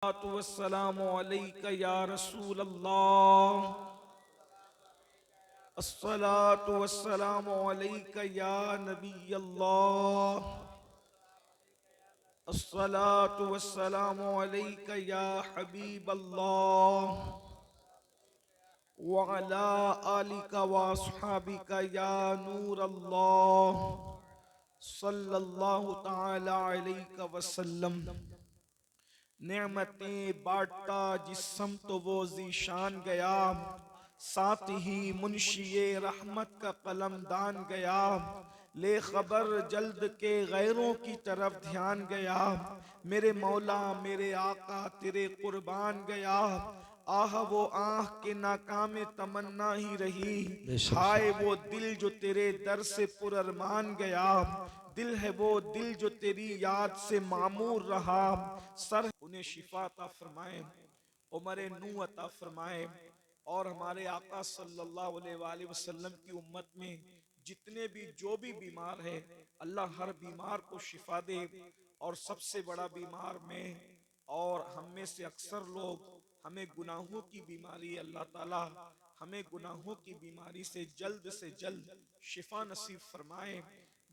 वस्सलामु अलैका या रसूल अल्लाह। अस्सलातु वस्सलामु अलैका या नबी अल्लाह। अस्सलातु वस्सलामु अलैका या हबीब अल्लाह। व अला आलिका व अस्हाबिका या नूर अल्लाह सल्लल्लाहु तआला अलैका वसल्लम। नेमतें बांटता जिस्म तो वो ज़ीशान गया, साथ ही मुंशिए रहमत का कलम दान गया। ले खबर जल्द के गैरों की तरफ ध्यान गया, मेरे मौला मेरे आका तेरे कुर्बान गया। आह वो आह के नाकाम तमन्ना ही रही, हाय वो दिल जो तेरे दर से पुरअरमान गया। दिल है वो दिल जो तेरी याद से मामूर रहा। सर उन्हें शिफा अता फरमाए, उमर नू अता फरमाए, और हमारे आका सल्लल्लाहु अलैहि वसल्लम की उम्मत में जितने भी जो भी बीमार है, अल्लाह हर बीमार को शिफा दे। और सबसे बड़ा बीमार में और हम में से अक्सर लोग, हमें गुनाहों की बीमारी, अल्लाह ताला हमें गुनाहों की बीमारी से जल्द शिफा नसीब फरमाए।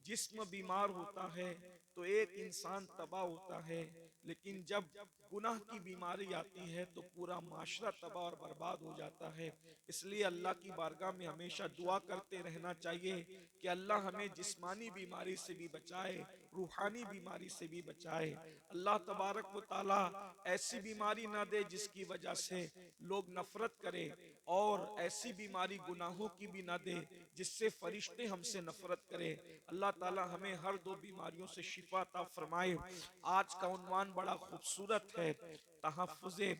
जिस्म बीमार होता है तो एक इंसान तबाह होता है, लेकिन जब गुनाह की बीमारी आती है तो पूरा माशरा तबाह और बर्बाद हो जाता है। इसलिए अल्लाह की बारगाह में हमेशा दुआ करते रहना चाहिए कि अल्लाह हमें जिस्मानी बीमारी से भी बचाए, रूहानी बीमारी से भी बचाए। अल्लाह तबारक व ताला ऐसी बीमारी ना दे जिसकी वजह से लोग नफरत करें, और ऐसी बीमारी गुनाहों की भी ना दे जिससे फरिश्ते हमसे नफरत करें। अल्लाह ताला हमें हर दो बीमारियों से शिफा अता फरमाए। आज का उन्वान बड़ा खूबसूरत है, तहफ़्फ़ुज़े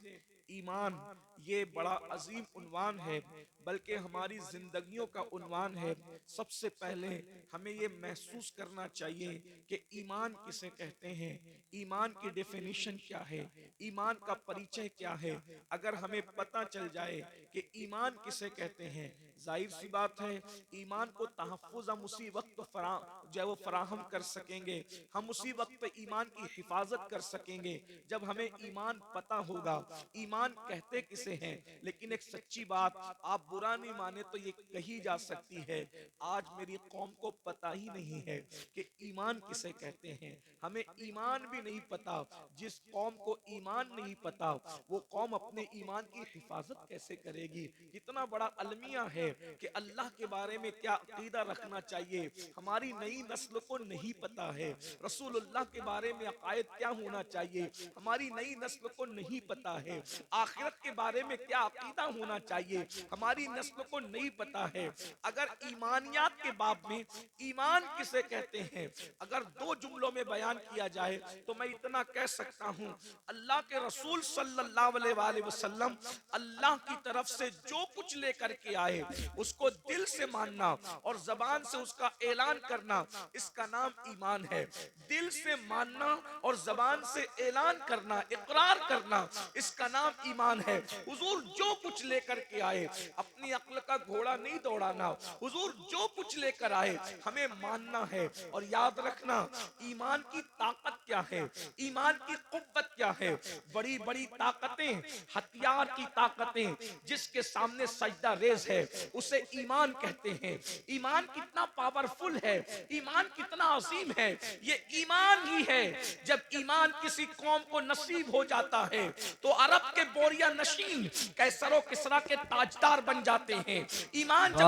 ईमान। ये बड़ा अजीम उन्वान है, बल्कि हमारी जिंदगियों का उन्वान है। सबसे पहले हमें ये महसूस करना चाहिए कि ईमान किसे कहते हैं, ईमान की डेफिनेशन क्या है, ईमान का परिचय क्या है। अगर हमें पता चल जाए कि ईमान किसे कहते हैं, जाहिर सी बात है ईमान को तहफ़्फ़ुज़ हम उसी वक्त जो है वो फराहम कर सकेंगे, हम उसी वक्त ईमान की हिफाजत कर सकेंगे जब हमें ईमान पता होगा। ईमान कहते किसे हैं, लेकिन एक सच्ची बात, आप बुरा नहीं माने तो ये कही जा सकती है, आज मेरी कौम को पता ही नहीं है कि ईमान किसे कहते हैं। हमें ईमान भी नहीं पता। जिस कौम को ईमान नहीं पता वो कौम अपने ईमान की हिफाजत कैसे करेगी। कितना बड़ा अलमिया है कि अल्लाह के बारे में क्या अकीदा रखना चाहिए, हमारी नई नस्ल को नहीं पता है। रसूलुल्लाह के बारे में अकायद क्या होना चाहिए, हमारी नई नस्ल को नहीं पता है। आखिरत के बारे में क्या अकीदा होना चाहिए, हमारी नस्ल को नहीं पता है। अगर ईमानियात के बाब में ईमान किसे कहते हैं अगर दो जुमलों में बयान किया जाए तो मैं इतना कह सकता हूं, अल्लाह के रसूल सल्लल्लाहु अलैहि वसल्लम अल्लाह की तरफ से जो कुछ लेकर के आए उसको दिल से मानना और जबान से उसका ऐलान करना, इसका नाम ईमान है। दिल से मानना और जबान से ऐलान करना, इकरार करना, इसका नाम ईमान है। हुजूर जो कुछ लेकर के आए, अपनी अक्ल का घोड़ा नहीं दौड़ाना, हुजूर जो कुछ लेकर आए हमें मानना है। और याद रखना ईमान की ताकत क्या है, ईमान की कुव्वत क्या है। बड़ी बड़ी ताकतें, हथियार की ताकतें जिसके सामने सजदा रेज है उसे ईमान कहते हैं। ईमान कितना पावरफुल है, ईमान कितना अजीम है, ये ईमान ही है। जब ईमान किसी कौम को नसीब हो जाता है तो अरब के बोरिया नशीन कैसरो किसरा के ताजदार बन जाते हैं। ईमान जब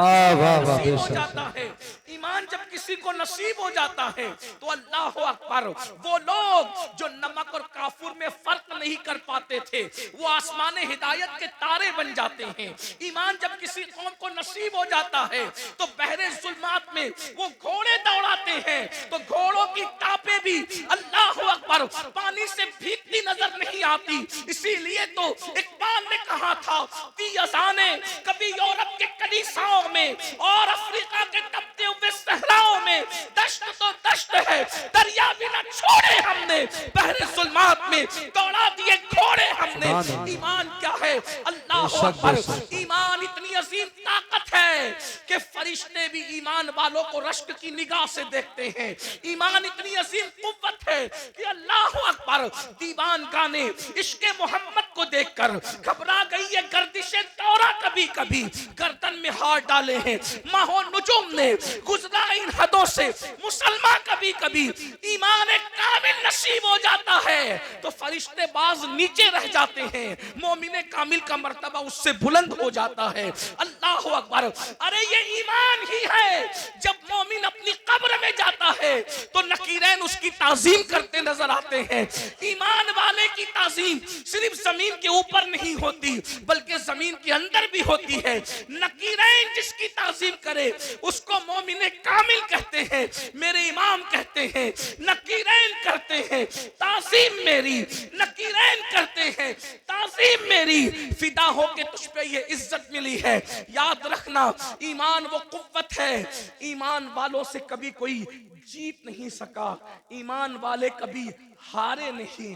नसीब हो जाता है, ईमान जब किसी को नसीब हो जाता है तो अल्लाह अकबर, वो लोग जो नमक और काफूर में फर्क नहीं कर पाते थे वो आसमाने हिदायत के तारे बन जाते हैं। ईमान जब किसी कौम को नसीब हो जाता है तो बहरे जुल्मात में वो घोड़े दौड़ाते हैं तो घोड़ों की टापे भी अल्लाह अकबर पानी से भीगती नजर नहीं आती। इसीलिए तो इकबाल ने कहा था कि अज़ाने कभी यूरोप के कलीसियाओं में और अफ्रीका के तपते हुए सहराओं में दश्त तो दश्त है, दरिया भी न छोड़े हमने, बहरे जुल्मात में दौड़ा दिए घोड़े हमने। ईमान क्या है, अल्लाह अकबर। ईमान इतनी अजीम ताकत है कि फरिश्ते भी ईमान वालों को रश्क की निगाह से देखते हैं। ईमान इतनी अजीम कुव्वत है कि अल्लाह अकबर, दीवान गाने इश्क़े मोहम्मद को देखकर घबरा गई है गर्दिशे दौरा, कभी कभी गर्दन में हाथ डाले हैं माहो नुजुम ने, गुजरा इन हदों से मुसलमान कभी कभी ईमान कामिल नसीब हो जाता है तो फरिश्ते बाज नीचे रह जाते हैं, मोमिने कामिल का मर्तबा उससे बुलंद हो जाता है। अल्लाह अकबर। अरे ये ईमान ही है, जब मोमिन अपनी कब्र में जाता है तो नकीरैन उसकी ताजीम करते नजर आते हैं। ईमान वाले की ताजीम सिर्फ जमीन के ऊपर नहीं होती बल्कि जमीन के अंदर भी होती है। नकीरैन जिसकी ताजीम करे उसको मोमिने कामिल कहते हैं, मेरे इमाम कहते हैं। नकीरैन करते हैं ताजीम मेरी, नकीरैन करते हैं ताजीम मेरी, फिदा हो के तुझ पे ये इज्जत मिली है। याद रखना ईमान वो कुव्वत है, ईमान वालों से कभी कोई जीत नहीं सका, ईमान वाले कभी हारे नहीं।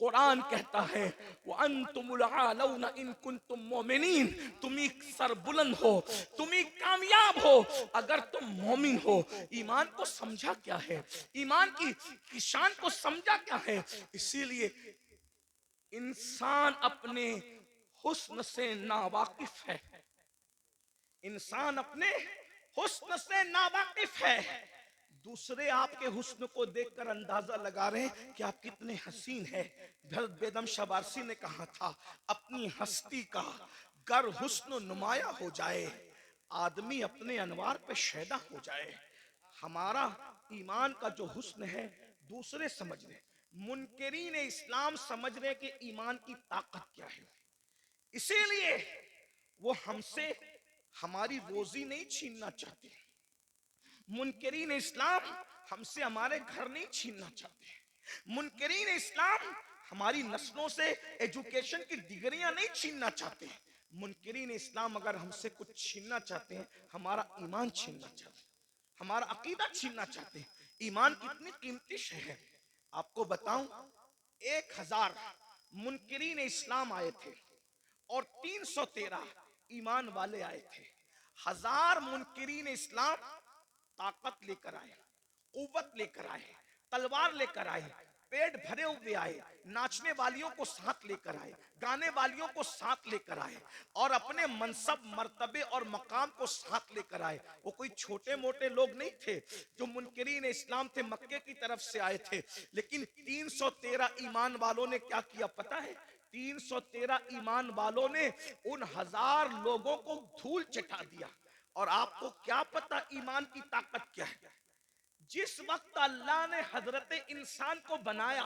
कुरान कहता है वअंतुमुल आलौना इन कुंतुम मोमिनीन, तुम ही सरबुलंद हो, तुम ही कामयाब हो अगर तुम मोमिन हो। ईमान को समझा क्या है, ईमान की शान को समझा क्या है। इसीलिए इंसान अपने हुस्न से नावाकिफ है, इंसान अपने हुस्न से नावाकिफ है। दूसरे आपके हुस्न को देखकर अंदाजा लगा रहे हैं कि आप कितने हसीन हैं। हज़रत बेदम शबारसी ने कहा था अपनी हस्ती का गर हुस्न नुमाया हो जाए, आदमी अपने अनवार पे शैदा हो जाए। हमारा ईमान का जो हुस्न है दूसरे समझ रहे, मुनकिरीन इस्लाम समझ रहे कि ईमान की ताकत क्या है, इसीलिए वो हमसे हमारी रोजी नहीं छीनना चाहते। मुनकिरीन इस्लाम हमसे हमारे घर नहीं छीनना चाहते। मुनकिरीन इस्लाम हमारी नस्लों से एजुकेशन की डिग्रियां नहीं छीनना चाहते। मुनकिरीन इस्लाम अगर हमसे कुछ छीनना चाहते हैं, हमारा ईमान छीनना चाहते हैं, हमारा अकीदा छीनना चाहते हैं। ईमान कितनी कीमती शय है आपको बताऊं। 1000 मुनकिरीन इस्लाम आए थे और 313 ईमान वाले आए थे। 1000 मुनकिरीन इस्लाम ताकत लेकर आए, कुव्वत लेकर आए, तलवार लेकर आए, पेट भरे हुए आए, नाचने वालियों को साथ लेकर आए, गाने वालियों को साथ लेकर आए और अपने मनसब मर्तबे और मकाम को साथ लेकर आए। वो कोई छोटे मोटे लोग नहीं थे जो मुनकिरीन इस्लाम थे, मक्के की तरफ से आए थे। लेकिन 313 ईमान वालों ने क्या किया पता है? 313 ईमान वालों ने उन 1000 लोगों को धूल चटा दिया। और आपको क्या पता ईमान की ताकत क्या है? जिस वक्त अल्लाह ने हजरत इंसान को बनाया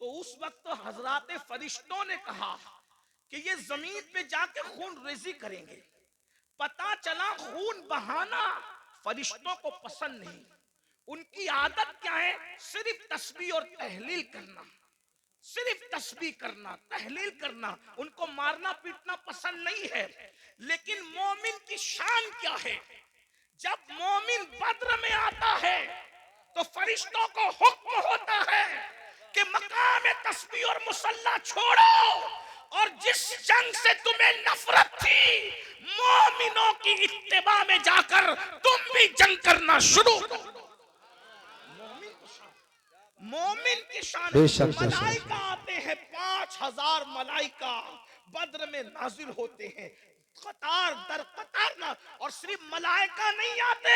तो उस वक्त हजरत फरिश्तों ने कहा कि ये जमीन पे जाके खून रेजी करेंगे। पता चला खून बहाना फरिश्तों को पसंद नहीं। उनकी आदत क्या है? सिर्फ तस्बीह और तहलील करना, सिर्फ तस्बीह करना, तहलील करना। उनको मारना पीटना पसंद नहीं है। लेकिन मोमिन की शान क्या है? जब मोमिन बद्र में आता है तो फरिश्तों को हुक्म होता है कि मकाम तस्बीह और मुसल्ला छोड़ो और जिस जंग से तुम्हें नफरत थी, मोमिनों की इत्तिबा में जाकर तुम भी जंग करना शुरू करो। मोमिन की शान। मलाइका आते हैं, 5000 मलाइका बद्र में नाजिल होते हैं, कतार दर कतार ना। और सिर्फ मलाइका नहीं आते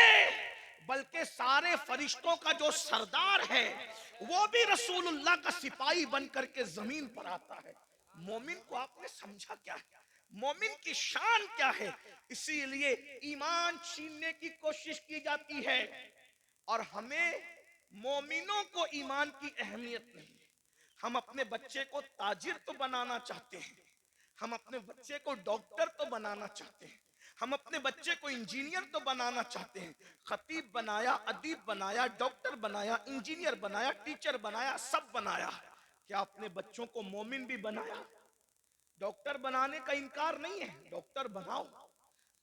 बल्कि सारे फरिश्तों का जो सरदार है वो भी रसूलुल्लाह का सिपाही बनकर के जमीन पर आता है। मोमिन को आपने समझा क्या है? मोमिन की शान क्या है? इसीलिए ईमान छीनने की कोशिश की जाती है और हमें मोमिनों को ईमान की अहमियत नहीं है। हम अपने बच्चे को ताजिर तो बनाना चाहते हैं, हम अपने बच्चे को डॉक्टर तो बनाना चाहते हैं, हम अपने बच्चे को इंजीनियर तो बनाना चाहते हैं। खतीब बनाया, अदीब बनाया, डॉक्टर बनाया, इंजीनियर बनाया, टीचर बनाया, सब बनाया। क्या अपने बच्चों को मोमिन भी बनाया? डॉक्टर बनाने का इनकार नहीं है, डॉक्टर बनाओ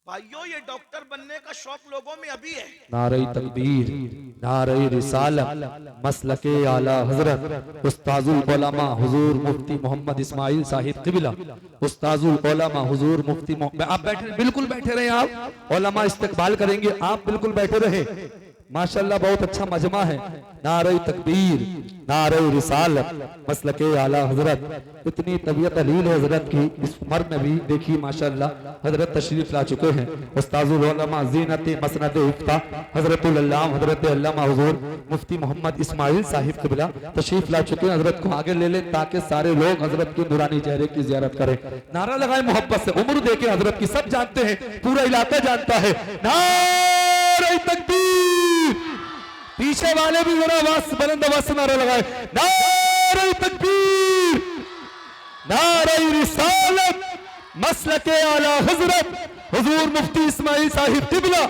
भाइयों। ये डॉक्टर बनने का शौक लोगों में अभी है। नारे तकबीर, नारे रिसालत मसलके आला हजरत उस्ताजुल उलमा हुजूर मुफ्ती मोहम्मद इस्माइल साहिब क़िबला, उस्ताजुल उलमा हुजूर मुफ्ती आप बैठे, बिल्कुल बैठे रहे, आप उलमा इस्तकबाल करेंगे, आप बिल्कुल बैठे रहे। माशाल्लाह बहुत अच्छा मजमा है। नारे तकबीर, नारे रिसालत मसलके आला हजरत। इतनी तबीयत अलील है हजरत की, इस उम्र में भी देखिए माशाल्लाह हजरत तशरीफ ला चुके हैं। उस्ताजुल उलमा ज़ीनत मसनद इफ्ता हजरतुल अल्लामा हजरत अल्लामा हुजूर मुफ्ती मोहम्मद इस्माइल साहिब क़िबला तशरीफ ला चुके हैं। हजरत को आगे ले लें ताकि सारे लोग हजरत के नूरानी चेहरे की ज़ियारत करें। नारा लगाए मोहब्बत से, उम्र देखे हजरत की, सब जानते हैं, पूरा इलाका जानता है। नारे तकबीर, पीछे वाले भी जरा आवाज बुलंद आवाज से नारा लगाए। नारे तकबीर, नारे रिसालत मसलके आला हजरत हुजूर मुफ्ती इस्माइल साहिब क़िबला,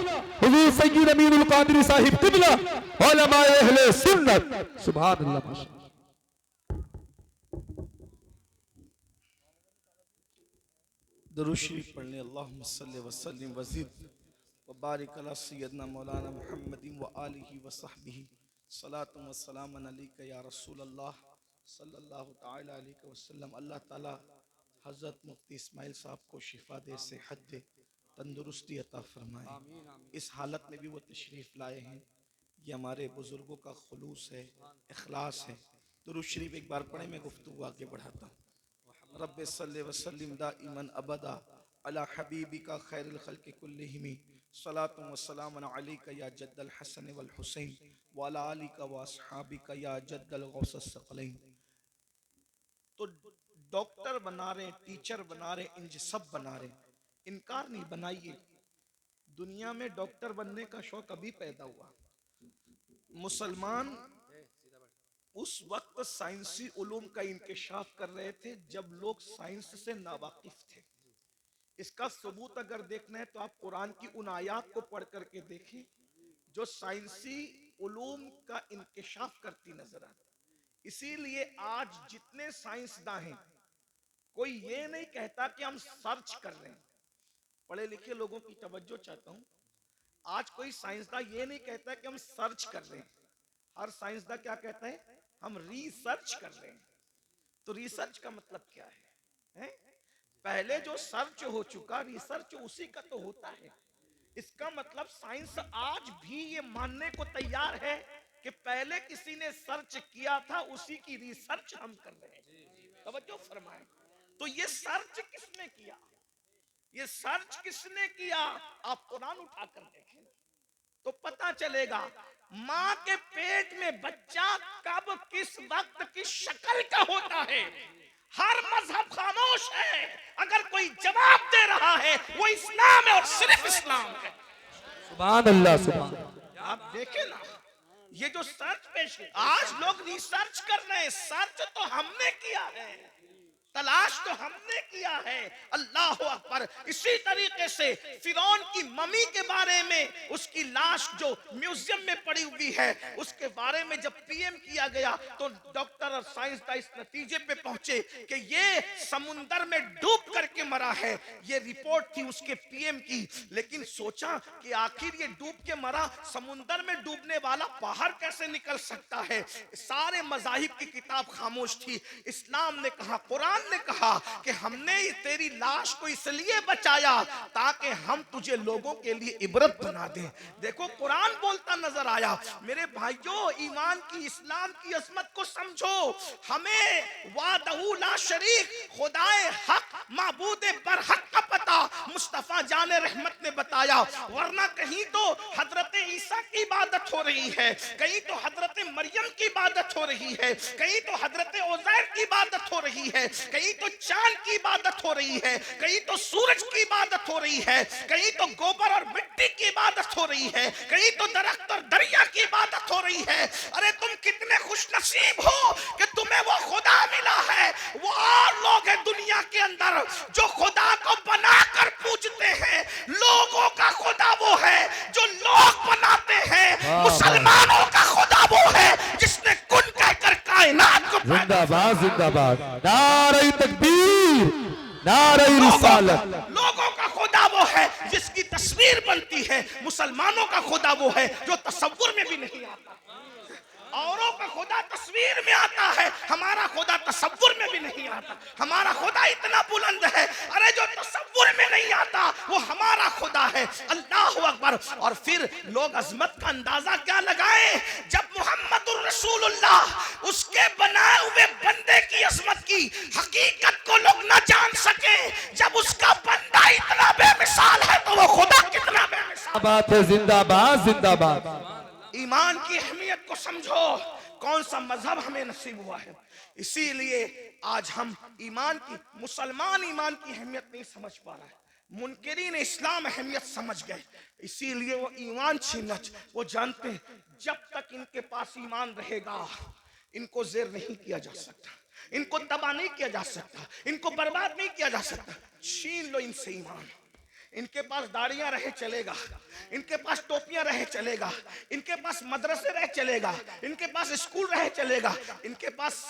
हुजूर सय्यद अमीनुल कादरी साहिब क़िबला, उलमाए अहले सुन्नत। सुभान अल्लाह। दुरूद शरीफ पढ़ने। अल्लाहुम्मा सल्लि व सल्लिम व ज़िद व बारिक अला सय्यदना मौलाना मुहम्मदिन व आलिहि व सहबिही सलातु व सलामन अलैका या रसूलल्लाह सल्लल्लाहु तआला अलैहि वसल्लम। अल्लाह ताला हज़रत मुफ्ती इस्माइल साहब को शिफा दे, सेहत दे, तंदुरुस्ती अता फरमाए। इस हालत में भी वो तशरीफ़ लाए हैं, ये हमारे बुज़ुर्गों का खुलूस है, इखलास है। दुरूद शरीफ एक बार पढ़े, मैं गुफ्तगू आगे बढ़ाता हूँ। रब्बे सल्ले व सल्लिम दाइमन अबदा अला हबीबिका खैरुल खल्क़ि कुल्लिहिम सलातु व सलामुन अलैका या जद्दल हसन वल हुसैन व अला आलिका व अस्हाबिका या जद्दल गौसस सकलैन। तो डॉक्टर बना रहे, टीचर बना रहे, इंज सब बना रहे, इनकार नहीं बनाइए। दुनिया में डॉक्टर बनने का शौक अभी पैदा हुआ। मुसलमान उस वक्त साइंसी उलूम का इंकशाफ कर रहे थे जब लोग साइंस से नावाकिफ थे। इसका सबूत अगर देखना है तो आप कुरान की उन आयात को पढ़ करके देखिए जो साइंसी उलूम का इंकशाफ करती नजर आती। इसीलिए आज जितने साइंसदान हैं, कोई ये नहीं कहता कि हम सर्च कर रहे हैं। पढ़े लिखे लोगों की तवज्जो चाहता हूं। आज कोई साइंसदान ये नहीं कहता कि हम सर्च कर रहे हैं। हर साइंसदान क्या कहता है? हम रिसर्च कर रहे हैं। तो रिसर्च का मतलब क्या है? पहले जो सर्च हो चुका, रिसर्च उसी का तो होता है। इसका मतलब साइंस आज भी ये मानने को तैयार है कि पहले किसी ने सर्च किया था, उसी की रिसर्च हम कर रहे हैं। तवज्जो फरमाएं। तो ये सर्च किसने किया? ये सर्च किसने किया? आप कुरान उठाकर देखें तो पता चलेगा। माँ के पेट में बच्चा कब, किस वक्त, किस शक्ल का होता है, हर मजहब खामोश है। अगर कोई जवाब दे रहा है वो इस्लाम है और सिर्फ इस्लाम है। सुभान अल्लाह, सुभान। आप देखें ना, ये जो सर्च पेश है, आज लोग रिसर्च कर रहे हैं। सर्च तो हमने किया है, तलाश तो हमने किया है। अल्लाह अकबर। इसी तरीके से फिरौन की मम्मी के बारे में, उसकी लाश जो म्यूजियम में पड़ी हुई है, उसके बारे में जब पीएम किया गया तो डॉक्टर और साइंसदान इस नतीजे पे पहुंचे कि ये समुंदर में डूब करके मरा है। ये रिपोर्ट थी उसके पीएम की। लेकिन सोचा कि आखिर ये डूब के मरा, समुंदर में डूबने वाला बाहर कैसे निकल सकता है? सारे मज़ाहिब की किताब खामोश थी। इस्लाम ने कहा, कुरान ने कहा कि हमने तेरी लाश को इसलिए बचाया ताकि हम तुझे लोगों के लिए इबरत बना दें। देखो कुरान बोलता नजर आया। मेरे भाइयों, ईमान की, इस्लाम की अजमत को समझो। हमें वादहू ला शरीक, खुदाए हक, माबूदे बरहक का पता मुस्तफा जाने रहमत ने बताया। वरना कहीं तो हजरत ईसा की इबादत हो रही है, कहीं तो हजरत मरियम की इबादत हो रही है, कहीं तो हजरत उज़ैर की इबादत हो रही है, कहीं तो चांद की इबादत हो रही है, कहीं तो सूरज की इबादत हो रही है, कहीं तो गोबर और मिट्टी की इबादत हो रही है, कहीं तो दरख्त और दरिया की इबादत हो रही है। अरे तुम कितने खुश नसीब हो कि तुम्हें वो खुदा मिला है। वो और लोग हैं दुनिया के अंदर जो खुदा को बनाकर पूजते हैं। लोगों का खुदा वो है जो लोग बनाते हैं। मुसलमानों का खुदा वो है जिसने कुन कहकर कायनात को जिंदाबाद, जिंदाबाद। नारे तकबीर, नारे रिसालत। लोगों का खुदा वो है जिसकी तस्वीर तस्वीर बनती है। मुसलमानों का खुदा वो है जो तसव्वुर में भी नहीं आता। औरों का खुदा तस्वीर में आता है, हमारा खुदा तसव्वुर में भी नहीं आता। हमारा खुदा इतना बुलंद है, अरे जो तसव्वुर में नहीं आता वो हमारा खुदा है। अल्लाह अकबर। और फिर लोग अजमत का अंदाजा क्या लगाएं जब मुहम्मदुर रसूलुल्लाह उसके बनाए हुए बंदे की अजमत की हकीकत को लोग ना जान सके। जब उसका बंदा इतना बेमिसाल है तो वो खुदा कितना बेमिसाल। बात है, जिंदाबाद जिंदाबाद। ईमान की अहमियत को समझो, कौन सा मजहब हमें नसीब हुआ है। इसीलिए आज हम ईमान की, मुसलमान ईमान की अहमियत नहीं समझ पा रहा है, मुनकिरीन इस्लाम अहमियत समझ गए। इसीलिए वो ईमान छीनना, वो जानते हैं जब तक इनके पास ईमान रहेगा इनको ज़ेर नहीं किया जा सकता, इनको तबाह नहीं किया जा सकता, इनको बर्बाद नहीं किया जा सकता। छीन लो इनसे ईमान। इनके पास दाढ़ियां रहे चलेगा, इनके पास टोपियां रहे चलेगा, इनके पास मदरसे रहे चलेगा, इनके पास स्कूल रहे चलेगा, इनके पास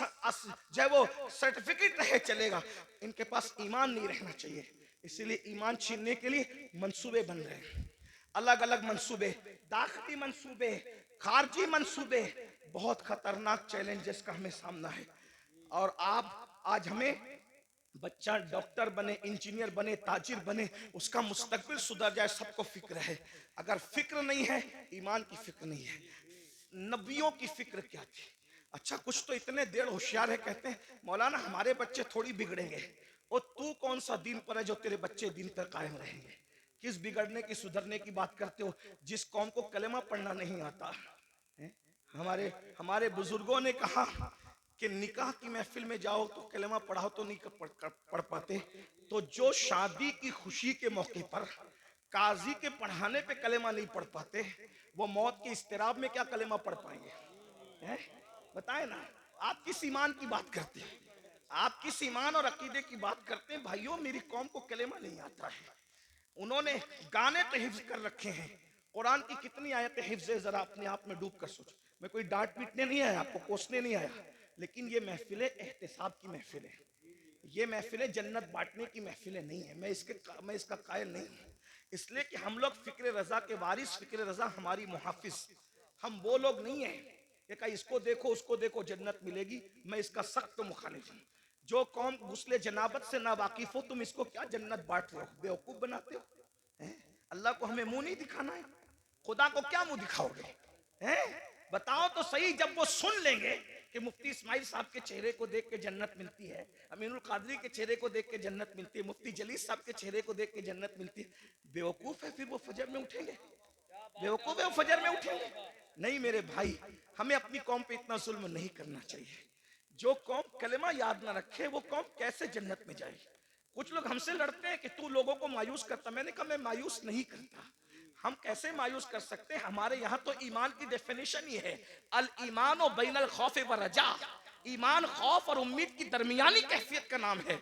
जो है वो सर्टिफिकेट रहे चलेगा, इनके पास ईमान नहीं रहना चाहिए। इसीलिए ईमान छीनने के लिए मंसूबे बन रहे हैं, अलग अलग मंसूबे, दाखिली मंसूबे, खारजी मंसूबे। बहुत खतरनाक चैलेंजेस का हमें सामना है। और आप आज हमें बच्चा डॉक्टर बने, इंजीनियर बने, ताजिर बने, उसका मुस्तकबिल सुधर जाए, सबको फिक्र है। अगर फिक्र नहीं है, ईमान की फिक्र नहीं है। नबियों की फिक्र क्या थी? अच्छा कुछ तो इतने देर होशियार है, कहते हैं मौलाना हमारे बच्चे थोड़ी बिगड़ेंगे। और तू कौन सा दीन पर है जो तेरे बच्चे दीन पर कायम रहेंगे? किस बिगड़ने की, सुधरने की बात करते हो? जिस कौम को कलेमा पढ़ना नहीं आता है? हमारे हमारे बुजुर्गों ने कहा कि निकाह की महफिल में जाओ तो कलेमा पढ़ाओ तो नहीं पढ़ पाते, तो जो शादी की खुशी के मौके पर काजी के पढ़ाने पे कलेमा नहीं पढ़ पाते, वो मौत के इस्तिराब में क्या कलेमा पढ़ पाएंगे? हैं? बताए ना। आप किस ईमान की बात करते हैं? आप किस ईमान और अकीदे की बात करते हैं? भाइयों मेरी कौम को कलेमा नहीं आता है। उन्होंने गाने तो हिफ्ज कर रखे हैं, कुरान की कितनी आयतें हिफ्ज है, जरा अपने आप में डूब कर सोचो। मैं कोई डांट पीटने नहीं आया, आपको कोसने नहीं आया, लेकिन ये महफिलें एहतिसाब की महफिल है, ये महफिलें जन्नत बांटने की महफिलें नहीं है। मैं इसका कायल नहीं हूँ। इसलिए कि हम लोग फिक्र रजा के वारिस, फिक्र रजा हमारी मुहाफिज, हम वो लोग नहीं है कि कहीं इसको देखो उसको देखो जन्नत मिलेगी। मैं इसका सख्त मुखालिफ हूँ। जो कौम गुस्ले जनाबत से ना वाकिफ हो, तुम इसको क्या जन्नत बांट रहे हो, बेवकूफ बनाते हो। अल्लाह को हमें मुंह नहीं दिखाना है, खुदा को क्या मुंह दिखाओगे? हैं? बताओ तो सही। जब वो सुन लेंगे कि मुफ्ती इस्माइल साहब के चेहरे को देख के जन्नत मिलती है, अमीनुल कादरी के चेहरे को देख के जन्नत मिलती है, मुफ्ती जलीस साहब के चेहरे को देख के जन्नत मिलती है, बेवकूफ है फिर वो फजर में उठेंगे? बेवकूफ है वो फजर में उठेंगे? नहीं मेरे भाई, हमें अपनी कौम पे इतना जुल्म नहीं करना चाहिए। जो कौम कलेमा याद ना रखे वो कौम कैसे जन्नत में जाएगी? कुछ लोग हमसे लड़ते हैं कि तू लोगों को मायूस करता। मैंने कहा मैं मायूस नहीं करता। हम कैसे मायूस कर सकते हैं? हमारे यहाँ तो ईमान की डेफिनेशन ही है, अल ईमान व बैनल खौफ व रजा। ईमान खौफ और उम्मीद की दरमियानी कैफियत का नाम है।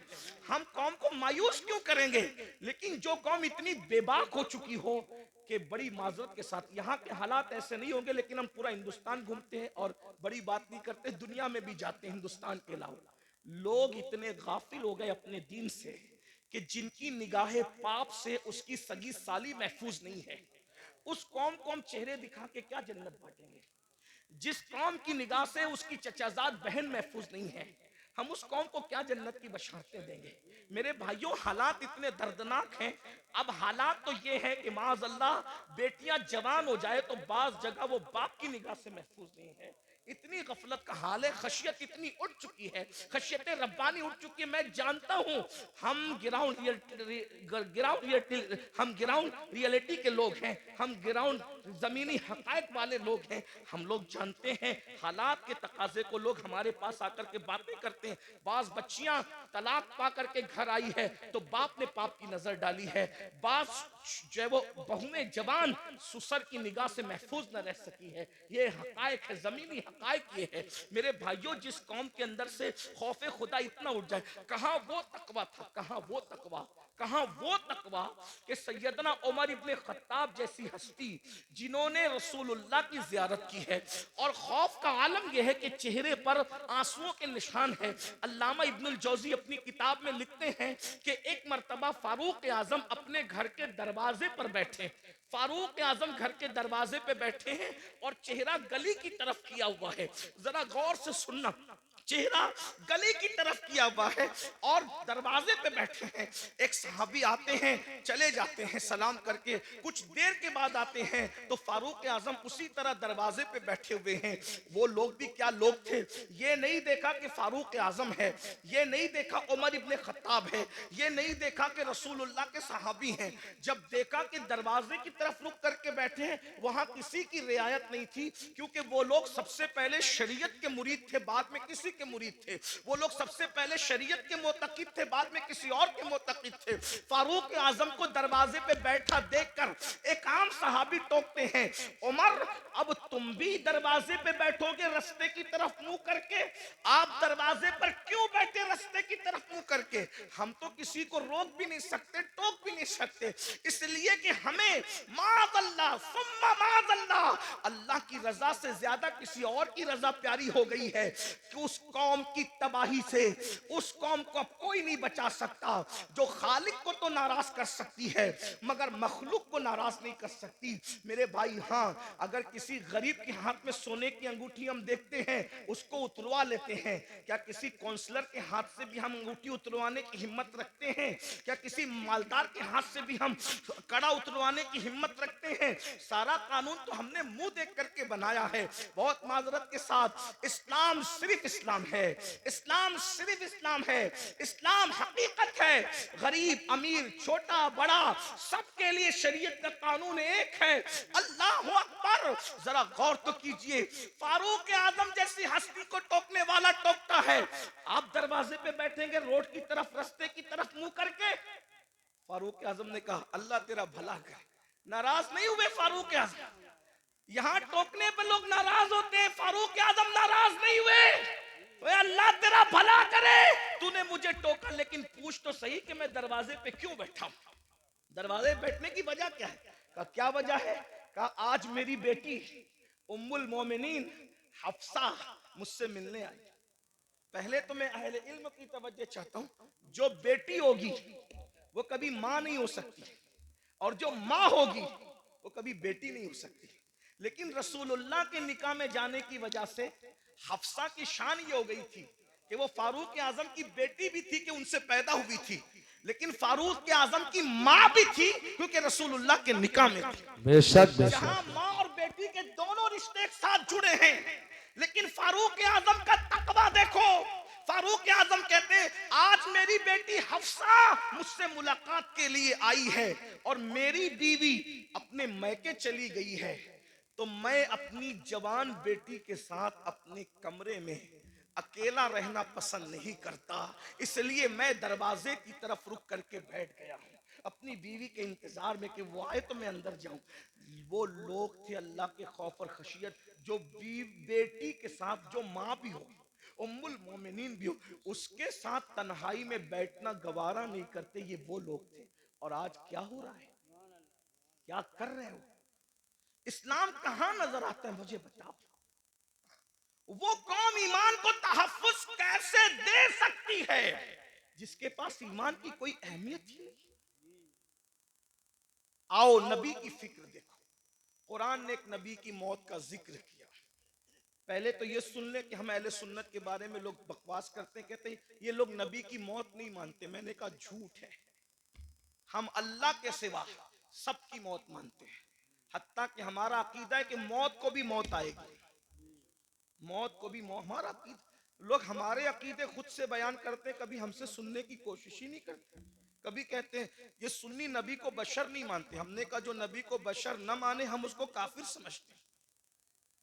हम कौम को मायूस क्यों करेंगे? लेकिन जो कौम इतनी बेबाक हो चुकी हो कि बड़ी माजरत के साथ, यहाँ के हालात ऐसे नहीं होंगे लेकिन हम पूरा हिंदुस्तान घूमते हैं और बड़ी बात नहीं करते, दुनिया में भी जाते हैं हिंदुस्तान के अलावा। लोग इतने गाफिल हो गए अपने दीन से कि जिनकी निगाहें पाप से उसकी सगी साली महफूज नहीं है, उस कौम को हम चेहरे दिखा के क्या जन्नत बांटेंगे? जिस कौम की निगाह से उसकी चचाजाद बहन महफूज नहीं है, हम उस कौम को क्या जन्नत की बशारतें देंगे? मेरे भाइयों हालात इतने दर्दनाक हैं। अब हालात तो ये है कि माज़अल्लाह बेटियां जवान हो जाए तो बाज जगह वो बाप की निगाह से महफूज नहीं है। इतनी गफलत का हाल है, खशियत इतनी उठ चुकी है, खशियत रब्बानी उठ चुकी है। मैं जानता हूँ हम ग्राउंड रियलिटी के लोग हैं, हम ग्राउंड जमीनी हकायक वाले लोग हैं। हम लोग जानते हैं हालात के तकाजे को। लोग हमारे पास आकर के बातें करते हैं। बाज बच्चियां तलाक पा करके घर आई है तो बाप ने पाप की नजर डाली है, बाज जो है वो बहुएं जवान सुसर की निगाह से महफूज न रह सकी है। ये हकायक है, जमीनी हकायक ये है। मेरे भाइयों जिस कौम के अंदर से खौफे खुदा इतना उठ जाए, कहाँ वो तकवा था, कहाँ वो तकवा। कहां वो तकवा कि सैयदना उमर इब्ने खत्ताब जैसी हस्ती जिन्होंने रसूलुल्लाह की ज़ियारत की है, और खौफ का आलम यह है कि चेहरे पर आंसुओं के निशान है। अल्लामा इब्नुल जौजी अपनी किताब में लिखते हैं कि एक मर्तबा फारूक आजम अपने घर के दरवाजे पर बैठे, फारूक आजम घर के दरवाजे पे बैठे हैं और चेहरा गली की तरफ किया हुआ है। जरा गौर से सुनना, चेहरा गली की तरफ किया हुआ है और दरवाजे पे बैठे हैं। एक सहाबी आते हैं, चले जाते हैं सलाम करके, कुछ देर के बाद आते हैं तो फारूक आजम उसी तरह दरवाजे पे बैठे हुए हैं। वो लोग भी क्या लोग थे, ये नहीं देखा कि फारूक आजम है, ये नहीं देखा उमर इब्ने खत्ताब है, ये नहीं देखा कि रसूलुल्लाह के सहाबी हैं। जब देखा कि दरवाजे की तरफ रुक करके बैठे हैं, वहां किसी की रियायत नहीं थी, क्योंकि वो लोग सबसे पहले शरीयत के मुरीद थे, बाद में किसी के मुरीद थे। वो लोग सबसे पहले शरीयत के मोतकिद थे, बाद में किसी और के मोतकिद थे। फारूक आजम को दरवाजे पे बैठा देखकर एक आम सहाबी टोकते हैं, उमर अब तुम भी दरवाजे पे बैठोगे रास्ते की तरफ मुंह करके? आप दरवाजे पर क्यों बैठे रास्ते की तरफ मुंह करके? हम तो किसी को रोक भी नहीं सकते, टोक भी नहीं सकते, इसलिए कि हमें माज़अल्लाह सुम्मा माज़अल्लाह, अल्लाह की रजा से ज्यादा किसी और की रजा प्यारी हो गई है कि उस कौम की तबाही से उस कौम को अब कोई नहीं बचा सकता, जो खालिक को तो नाराज कर सकती है मगर मखलूक को नाराज नहीं कर सकती। मेरे भाई, हाँ, अगर किसी गरीब के हाथ में सोने की अंगूठी हम देखते हैं, उसको उतरवा लेते हैं। क्या किसी काउंसलर के हाथ से भी हम अंगूठी उतरवाने की हिम्मत रखते हैं? क्या किसी मालदार के हाथ से भी हम कड़ा उतरवाने की हिम्मत रखते हैं? सारा कानून तो हमने मुंह देख करके बनाया है। बहुत माजरत के साथ, इस्लाम सिर्फ इस्लाम है, इस्लाम सिर्फ इस्लाम है, इस्लाम हकीकत है। गरीब अमीर छोटा बड़ा सबके लिए शरीयत का कानून एक है। अल्लाह अकबर। जरा गौर तो कीजिए, फारूक आजम जैसी हस्ती को टोकने वाला टोकता है, आप दरवाजे पे बैठेंगे रोड की तरफ, रास्ते की तरफ मुंह करके। फारूक आजम ने कहा अल्लाह तेरा भला करे। नाराज नहीं हुए फारूक आजम, यहां टोकने पे लोग नाराज होते हैं, फारूक आजम नाराज नहीं हुए। अल्लाह तेरा भला करे, तूने मुझे टोका, लेकिन पूछ तो सही कि मैं दरवाजे पे क्यों बैठा हूं? दरवाजे बैठने की वजह क्या है? कहा क्या वजह है? कहा आज मेरी बेटी उम्मुल मोमिनीन हफ्सा मुझसे मिलने आई। पहले तो मैं अहले इल्म की तवज्जो चाहता हूं, जो बेटी होगी वो कभी मां नहीं हो सकती, और जो मां होगी वो कभी बेटी नहीं हो सकती। लेकिन रसूलुल्लाह के निकाह में जाने की वजह से हफ्सा की शान ये हो गई थी कि वो फारूक आजम की बेटी भी थी कि उनसे पैदा हुई थी, लेकिन फारूक आजम की मां भी थी क्योंकि रसूलुल्लाह के निकाह में थी। बेशक जहां मां और बेटी के दोनों रिश्ते एक साथ जुड़े हैं, लेकिन फारूक आजम का तकवा देखो। फारूक आजम कहते हैं आज मेरी बेटी हफ्सा मुझसे मुलाकात के लिए आई है और मेरी बीवी अपने मैके चली गई है, तो मैं अपनी जवान बेटी के साथ अपने कमरे में अकेला रहना पसंद नहीं करता, इसलिए मैं दरवाजे की तरफ रुक करके बैठ गया हूं अपनी बीवी के इंतजार में कि वो आए तो मैं अंदर जाऊं। वो लोग थे अल्लाह के खौफ और खशियत, जो बेटी के साथ, जो माँ भी हो, उम्मुल मोमिनीन भी हो, उसके साथ तन्हाई में बैठना गवारा नहीं करते। ये वो लोग थे। और आज क्या हो रहा है, क्या कर रहे हो? इस्लाम कहां नजर आता है मुझे बताओ? वो कौम ईमान को तहफ्फुज कैसे दे सकती है जिसके पास ईमान की कोई अहमियत ही नहीं? आओ नबी की फिक्र देखो। कुरान ने एक नबी की मौत का जिक्र किया। पहले तो ये सुन ले कि हम अहले सुन्नत के बारे में लोग बकवास करते हैं, कहते हैं ये लोग नबी की मौत नहीं मानते। मैंने कहा झूठ है, हम अल्लाह के सिवा सबकी मौत मानते हैं। हत्ता कि हमारा अकीदा है कि मौत को भी मौत आएगी, मौत को भी मौत। हमारा अकीदा, लोग हमारे अकीदे खुद से बयान करते हैं, कभी हमसे सुनने की कोशिश ही नहीं करते। कभी कहते हैं ये सुन्नी नबी को बशर नहीं मानते। हमने कहा जो नबी को बशर न माने हम उसको काफिर समझते हैं।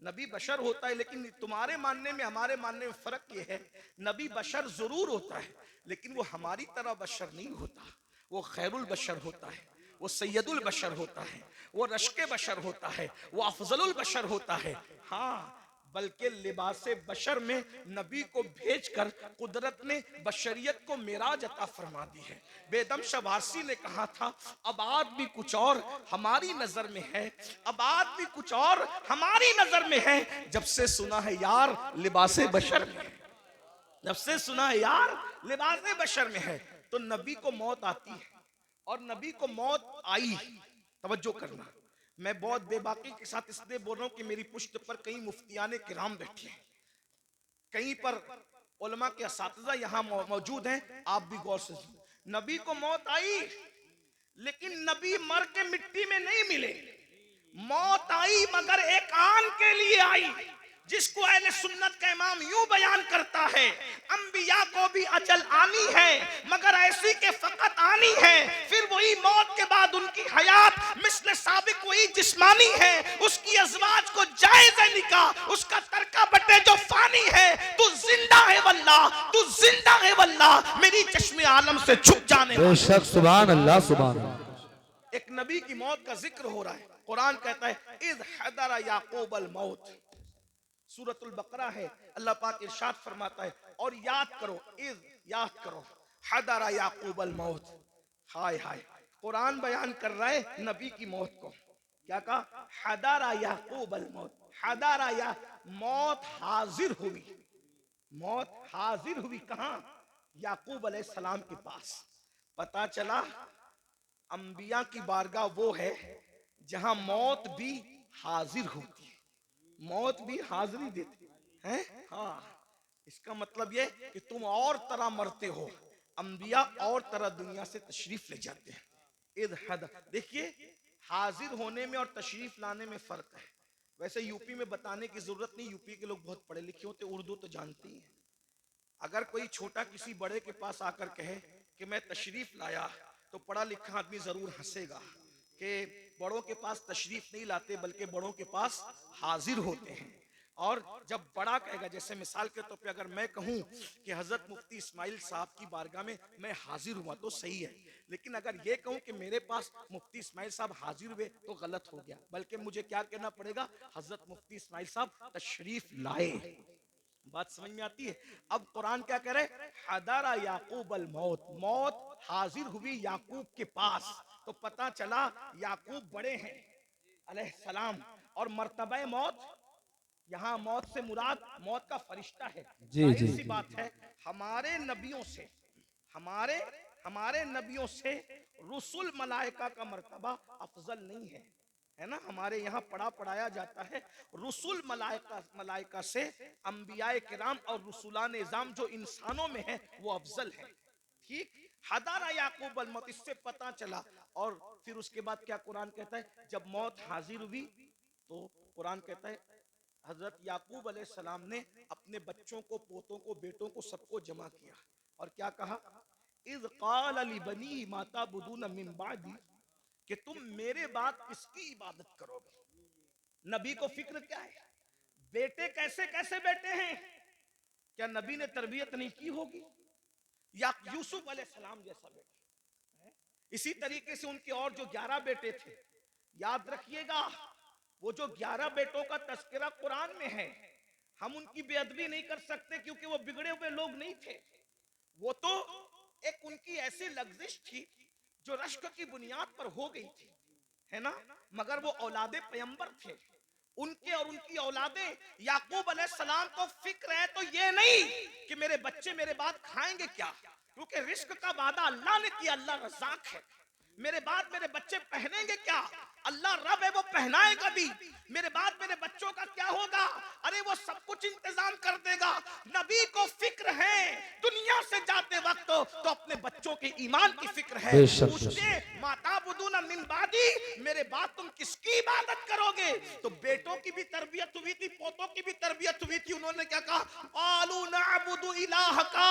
नबी बशर होता है, लेकिन तुम्हारे मानने में हमारे मानने में फर्क ये है, नबी बशर जरूर होता है लेकिन वो हमारी तरह बशर नहीं होता। वो खैरुल बशर होता है, वो सैयदुल बशर होता है, वो रश्के बशर होता है, वो अफजलुल बशर होता है। हाँ, बल्कि लिबासे बशर में नबी को भेजकर कुदरत ने बशरियत को मेराज अता फरमा दी है। बेदम शबासी ने कहा था, अब आदमी कुछ और हमारी नजर में है, अब आदमी कुछ और हमारी नजर में है, जब से सुना है यार लिबासे बशर में, जब से सुना है यार लिबासे बशर में है। तो नबी को मौत आती है, और नबी को मौत आई, तवज्जो करना, मैं बहुत बेबाकी के साथ इसलिए बोल रहा हूं कि मेरी पुश्त पर कई मुफ्तियाने किराम बैठे हैं, कहीं पर उलमा के असातिज़ा यहां मौजूद हैं, आप भी गौर से सुनिए। नबी को मौत आई, लेकिन नबी मर के मिट्टी में नहीं मिले। मौत आई मगर एक आन के लिए आई, जिसको अहले सुन्नत का इमाम यूं बयान करता है, अंबिया को भी अजल आनी है मगर ऐसी के फकत आनी है, फिर वही मौत के बाद उनकी हयात मिस्ल साबिक वही जिस्मानी है, उसकी अज़वाज को जायज़ है निकाह, उसका तरका बटे जो फानी है, तू जिंदा है वल्लाह, तू जिंदा है वल्लाह, मेरी चश्मे आलम से छुप जाने बेशक, सुभान अल्लाह, सुभान अल्लाह। एक नबी की मौत का जिक्र हो रहा है। कुरान कहता है इज़ हदरा याकूब अल मौत, सूरतुल बकरा है, अल्लाह पाक इरशाद फरमाता है, और याद करो, इज़ याद करो, हदरा याकूब अल मौत। हाय हाय, कुरान बयान कर रहा है नबी की मौत को, क्या कहा? हदरा याकूब अल मौत, हदरा या मौत हाजिर हुई, मौत हाजिर हुई कहां? याकूब अलैहिस्सलाम के पास। पता चला अंबिया की बारगाह वो है जहां मौत भी हाजिर होती है, मौत भी हाजिरी देती है। हाँ, इसका मतलब ये कि तुम और तरह मरते हो, अंबिया और तरह दुनिया से तशरीफ ले जाते हैं। इद हद, देखिए हाजिर होने में और तशरीफ लाने में फर्क है। वैसे यूपी में बताने की जरूरत नहीं, यूपी के लोग बहुत पढ़े लिखे होते, उर्दू तो जानते ही हैं। अगर कोई छोटा किसी बड़े के पास आकर कहे कि मैं तशरीफ लाया, तो पढ़ा लिखा आदमी जरूर हंसेगा कि बड़ों के पास तशरीफ नहीं लाते बल्कि बड़ों के पास हाजिर होते हैं। और जब बड़ा कहेगा, जैसे मिसाल के तौर पे अगर मैं कहूं कि हजरत मुफ्ती इस्माइल साहब की बारगाह में मैं हाजिर हुआ तो सही है, लेकिन अगर ये कहूं कि मेरे पास मुफ्ती इस्माइल साहब हाजिर हुए तो गलत हो गया, बल्कि मुझे क्या कहना पड़ेगा? हजरत मुफ्ती इस्माइल साहब तशरीफ लाए। बात समझ में आती है? अब कुरान क्या कह रहे? हदारा याकूब अल मौत, मौत हाजिर हुई याकूब के पास। तो पता चला याकूब बड़े हैं अलैहिस्सलाम, और मर्तबा मौत, यहाँ मौत से मुराद मौत का फरिश्ता है। जाहिर सी बात है हमारे नबियों से, हमारे नबियों से रुसुल मलाइका का मर्तबा अफजल नहीं है, है ना? हमारे यहाँ पढ़ाया जाता है रुसुल मलाइका से अंबियाए किराम और रुसुलान निज़ाम जो इंसानों में है वो अफजल है। ठीक, हदारा याकूब अल मौत, इससे पता चला। और फिर उसके बाद क्या कुरान कहता है? जब मौत हाजिर हुई तो कुरान कहता है हजरत याकूब अलैहिस्सलाम ने अपने बच्चों को, पोतों को, बेटों को, सबको जमा किया और क्या कहा? इज़ क़ाल लिबनी मा ताबुदून मिन बादी, कि तुम मेरे बाद किसकी इबादत करोगे? नबी को फिक्र क्या है? बेटे कैसे कैसे बेटे हैं, क्या नबी ने तरबियत नहीं की होगी? या यूसुफ अलैहिस्सलाम जैसा बेटा। इसी तरीके से उनके और जो 11 बेटे थे, याद रखिएगा वो जो 11 बेटों का तस्करा कुरान में है, हम उनकी बेअदबी नहीं कर सकते क्योंकि वो बिगड़े हुए लोग नहीं थे। वो तो एक उनकी ऐसी लग्जिश थी जो रश्क की बुनियाद पर हो गई थी, है ना? मगर वो औलादे पैगंबर थे, उनके और उनकी औलादे याकूब अलैहिस्सलाम को फिक्र है तो ये नहीं कि मेरे बच्चे मेरे बाद खाएंगे क्या, क्योंकि रिस्क का वादा अल्लाह ने किया, अल्लाह रज़ाक है। मेरे बाद मेरे बच्चे पहनेंगे क्या? अल्लाह रब है, वो पहनाएगा भी। मेरे बाद मेरे बच्चों का क्या होगा? अरे वो सब कुछ इंतजाम कर देगा। नबी को फिक्र है दुनिया से जाते वक्त तो अपने बच्चों के ईमान की फिक्र है। पूछते माता बुदूना मिन बादी, मेरे बाद तुम किसकी इबादत करोगे? तो बेटों की भी तरबियत हुई थी, पोतों की भी तरबियत हुई थी। उन्होंने क्या कहा? आलू नअबुदु इलाहका।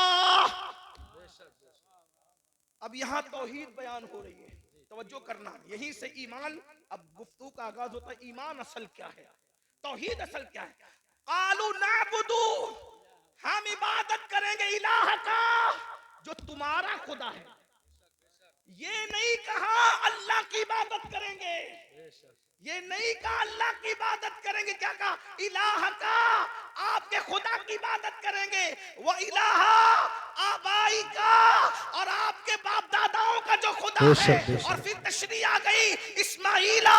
अब यहाँ तौहीद बयान हो रही है, तवज्जो करना, यहीं से ईमान, अब गुफ्तगू का आगाज होता है। ईमान असल क्या है, तौहीद असल क्या है? कालू नाबुदू, हम इबादत करेंगे इलाह का, जो तुम्हारा खुदा है। ये नहीं कहा अल्लाह की इबादत करेंगे, ये नहीं कहा अल्लाह की इबादत करेंगे, क्या कहा? इलाह का, आपके खुदा की इबादत करेंगे। वो इलाहा आबाई का, और आपके बाप दादाओं का जो खुदा है। बेशक और बेशक। फिर तशरीह आ गई इस्माइला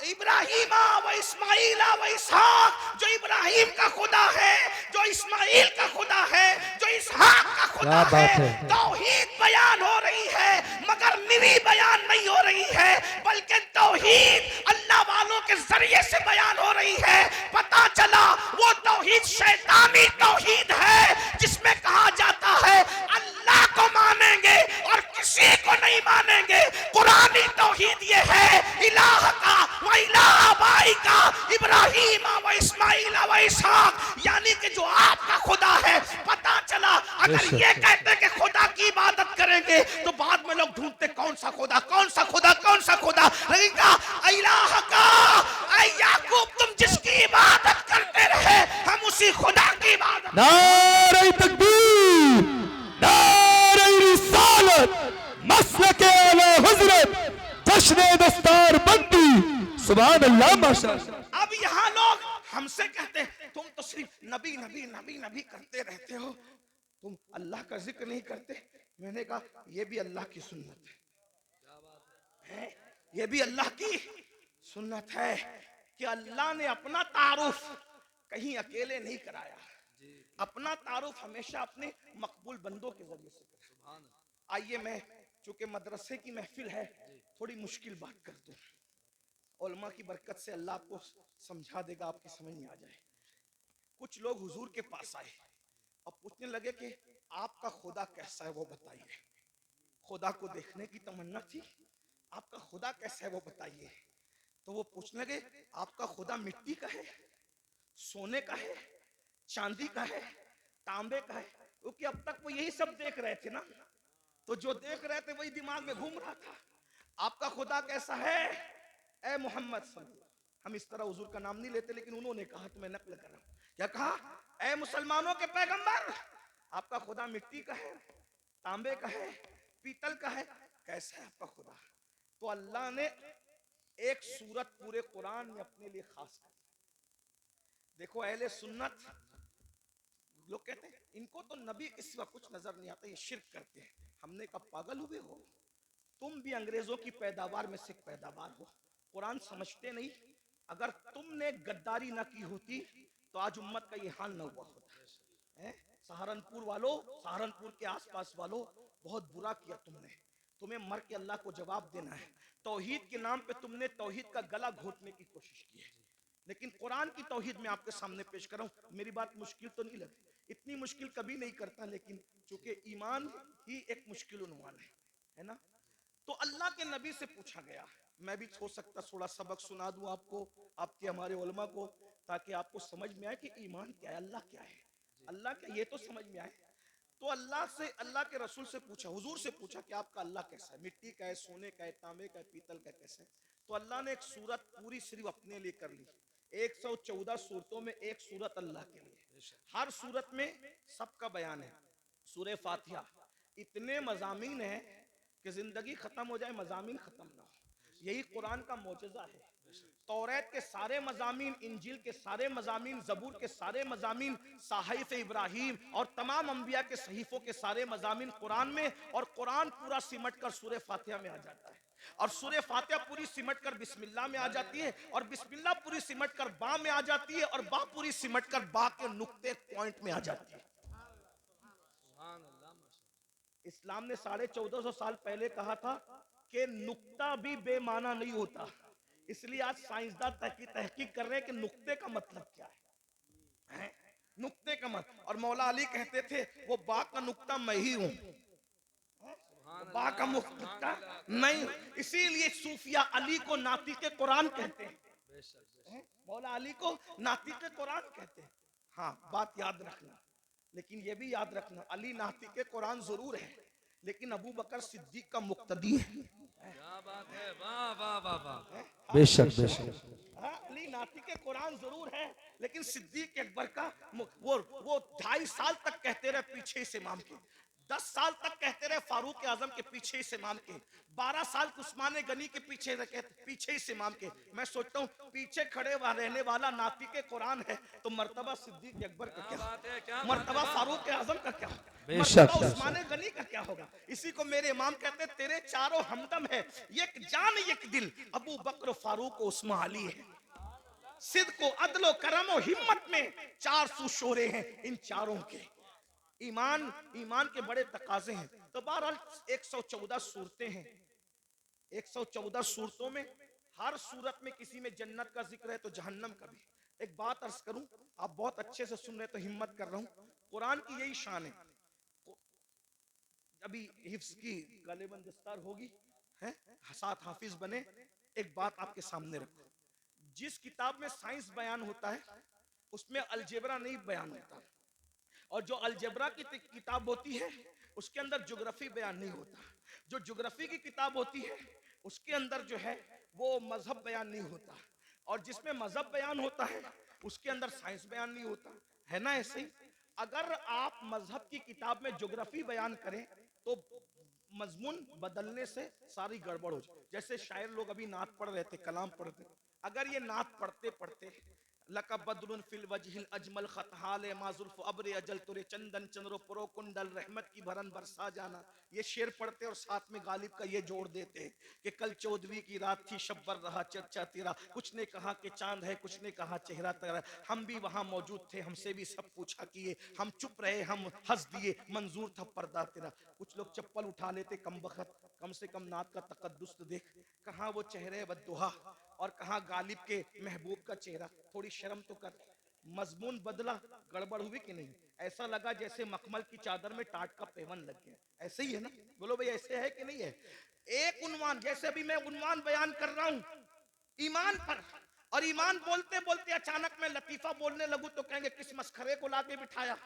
इब्राहिमा व इस्माइला व इसहाक, जो इब्राहिम का खुदा है, जो इस्माइल का खुदा है, जो इसहाक का खुदा क्या है। बात है। तौहीद बयान हो रही है, मगर निरी बयान नहीं हो रही है, बल्कि तौहीद अल्लाह वालों के जरिए से बयान हो रही है। पता चला वो तौहीद शैतानी तौहीद है, जिसमें कहा जाता है अल्लाह को मानेंगे और किसी को नहीं मानेंगे। कुरानी तौहीद ये है इलाह का व इलाह बाई का, इब्राहिम व इस्माइल व इसहाक, यानी कि जो आपका खुदा है। पता चला अगर ये कहते कि खुदा की इबादत करेंगे तो बाद में लोग ढूंढते कौन सा खुदा, कौन सा खुदा, कौन सा खुदा। लेकिन कहा इलाह का, ऐ याकूब तुम जिसकी इबादत करते रहे हम उसी खुदा की इबादत। नारे तकबीर, नारे रिसालत, मसलके आला हजरत, जश्न दस्तार बंदी, सुभान अल्लाह माशाअल्लाह। अब यहाँ लोग हमसे कहते हैं तुम तो सिर्फ नबी नबी नबी नबी करते रहते हो, तुम अल्लाह का जिक्र नहीं करते। मैंने कहा ये भी अल्लाह की सुन्नत है, ये भी अल्लाह की सुन्नत है कि अल्लाह ने अपना तारुफ कहीं अकेले नहीं कराया, अपना तारुफ हमेशा अपने मकबूल बंदों के जरिए से कराया। आइए मैं, चूंकि मदरसे की महफिल है, थोड़ी मुश्किल बात कर दूं, उलमा की बरकत से अल्लाह आपको समझा देगा, आपकी समझ में आ जाए। कुछ लोग हुजूर के पास आए और पूछने लगे कि आपका खुदा कैसा है वो बताइए। खुदा को देखने की तमन्ना थी, आपका खुदा कैसा है वो बताइए। तो वो पूछने लगे आपका खुदा मिट्टी का है, सोने का है, चांदी का है, तांबे का है? क्योंकि अब तक वो यही सब देख रहे थे ना, तो जो देख रहे थे वही दिमाग में घूम रहा था। आपका खुदा कैसा है ए मोहम्मद सल्लल्लाहु, हम इस तरह हुजूर का नाम नहीं लेते, लेकिन उन्होंने कहा तो मैं नकल कर रहा हूं। क्या कहा? ए मुसलमानों के पैगंबर, आपका खुदा मिट्टी का है, तांबे का है, पीतल का है, कैसा है आपका खुदा? तो अल्लाह ने एक सूरत पूरे कुरान में अपने लिए खास कर। देखो अहले सुन्नत लोग कहते हैं इनको तो नबी के सिवा कुछ नजर नहीं आता, ये शिर्क करते हैं। हमने कहा पागल हुए हो, तुम भी अंग्रेजों की पैदावार में से पैदावार हो, कुरान समझते नहीं। अगर तुमने गद्दारी ना की होती तो आज उम्मत का ये हाल ना हुआ होता। सहारनपुर वालों, सहारनपुर के आसपास वालों, बहुत बुरा किया तुमने, तुम्हें मर के अल्लाह को जवाब देना है। तौहीद के नाम पे तुमने तौहीद का गला घोटने की कोशिश की है, लेकिन कुरान की तौहीद में आपके सामने पेश कर रहा हूं। मेरी बात मुश्किल तो नहीं लगी, इतनी मुश्किल कभी नहीं करता, लेकिन चूंकि ईमान ही एक मुश्किल उन्वान है ना। तो अल्लाह के नबी से पूछा गया, मैं भी हो सकता थोड़ा सबक सुना दूं आपको, आपके हमारे उलमा को, ताकि आपको समझ में आए कि ईमान क्या है, अल्लाह क्या है, अल्लाह क्या, ये तो समझ में आए। तो अल्लाह से, अल्लाह के रसूल से पूछा, हुजूर से पूछा कि आपका अल्लाह कैसा है, मिट्टी का है, सोने का है, तांबे का है, पीतल का कैसा है? तो अल्लाह ने एक सूरत पूरी सिर्फ अपने लिए कर ली। 114 सूरतों में एक सूरत अल्लाह के लिए, हर सूरत में सबका बयान है। सूरह फातिहा इतने मजामीन है कि जिंदगी खत्म हो जाए मजामीन खत्म ना हो, यही कुरान का मौजज़ा है। तौरात के सारे मजामीन, इंजील के सारे मजामीन, जबूर के सारे मजामीन, साहिफ इब्राहिम और तमाम अंबिया के सहीफों के सारे मजामीन कुरान में, और कुरान पूरा सिमट कर सूरह फातिहा में आ जाता है, और सूरह फातिहा पूरी सिमट कर बिस्मिल्लाह में आ जाती है, और बिस्मिल्लाह पूरी सिमट कर बा में आ जाती है, और बा पूरी सिमट कर बा के नुक्ते पॉइंट में आ जाती है। इस्लाम ने 1450 साल पहले कहा था कि नुक्ता भी बेमाना नहीं होता, इसलिए आज साइंसदान तहकीक कर रहे हैं कि नुक्ते का मतलब क्या है, नुक्ते का मतलब। और मौला अली कहते थे वो बा का नुक्ता मैं ही हूं, बा का नुक्ता नहीं, इसीलिए सूफिया अली को नातिक कुरान कहते हैं, मौला अली को नातिक कुरान कहते हैं। हाँ बात याद रखना, लेकिन ये भी याद रखना अली नातिक कुरान जरूर है, लेकिन अबू बकर सिद्दीक का मुक्तदी है। क्या बात है, वाह वाह वाह वाह, बेशक बेशक। अली नाती के कुरान जरूर है, लेकिन सिद्दीक अकबर का वो 2.5 साल तक कहते रहे पीछे इस इमाम के, 10 साल तक कहते रहे फारूक आजम के पीछे इस इमाम के, 12 साल उस्मान गनी के पीछे इस इमाम के। मैं सोचता हूँ पीछे खड़े रहने वाला नातिके कुरान है, तो मर्तबा सिद्दीक अकबर का क्या, मर्तबा फारूक आजम का क्या, मर्तबा उस्मान गनी का क्या होगा। इसी को मेरे इमाम कहते तेरे चारों हमदम है, एक जान एक दिल, अबू बकर फारूक उस्मान अली है। सिद्क को अदलो करम और हिम्मत में 400 शोरे हैं इन चारों के। ईमान के बड़े तकाजे हैं। तो बहरहाल 114 सूरतें हैं, 114 सूरतों में हर सूरत में किसी में जन्नत का जिक्र है तो जहन्नम का भी। एक बात अर्ज करूं, आप बहुत अच्छे से सुन रहे तो हिम्मत कर रहा हूं, कुरान की यही शान है। अभी हिफ्ज की गलेबन दस्तार होगी है, साथ हाफिज बने। एक बात आपके सामने रखो, जिस किताब में साइंस बयान होता है उसमें अलजेब्रा नहीं बयान होता, और जो अलजेब्रा की किताब होती है उसके अंदर ज्योग्राफी बयान नहीं होता। जो ज्योग्राफी की किताब होती है उसके अंदर जो है वो मजहब बयान नहीं होता, और जिसमें मजहब बयान होता है उसके अंदर साइंस बयान नहीं होता, है ना। ऐसे ही अगर आप मजहब की किताब में ज्योग्राफी बयान करें तो मजमून बदलने से सारी गड़बड़ हो जाए। जैसे शायर लोग अभी नात पढ़ रहे थे, कलाम पढ़ते, अगर ये नात पढ़ते पढ़ते लका बदरुन फिल वजहिल अजमल खतहाले माजुल्फ अब्र अजल तुरे चंदन चंद्रो पुरो कुंडल रहमत की भरन बरसा जाना, ये शेर पढ़ते और साथ में गालिब का ये जोड़ देते कि कल 14वीं की रात थी शब्बर रहा चर्चा तेरा, कुछ ने कहा कि चांद है कुछ ने कहा चेहरा तेरा, हम भी वहां मौजूद थे हमसे भी सब पूछा किए, हम चुप रहे हम हंस दिए मंजूर था पर्दा तेरा। कुछ लोग चप्पल उठा लेते कम बखत, कम से कम नात का तकद्दुस तो देख, कहाँ वो चेहरे बद्दुहा और कहाँ गालिब के महबूब का चेहरा, थोड़ी शर्म तो कर। मजमून बदला, गड़बड़ हुई कि नहीं। ऐसा लगा जैसे मखमल की चादर में टाट का पेवन लग गया, ऐसे ही है ना, बोलो भाई ऐसे है कि नहीं है। एक उन्वान, जैसे अभी मैं उन्वान बयान कर रहा हूं ईमान पर, और ईमान बोलते बोलते अचानक मैं लतीफा बोलने लगूं तो कहेंगे किस मस्खरे को लाके बिठाया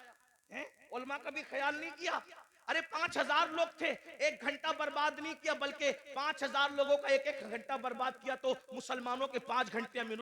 है, उलमा का भी ख्याल नहीं किया। अरे 5000 लोग थे, 1 घंटा बर्बाद नहीं किया, बल्कि 5000 लोगों का 1-1 घंटा बर्बाद किया, तो मुसलमानों के 5 घंटे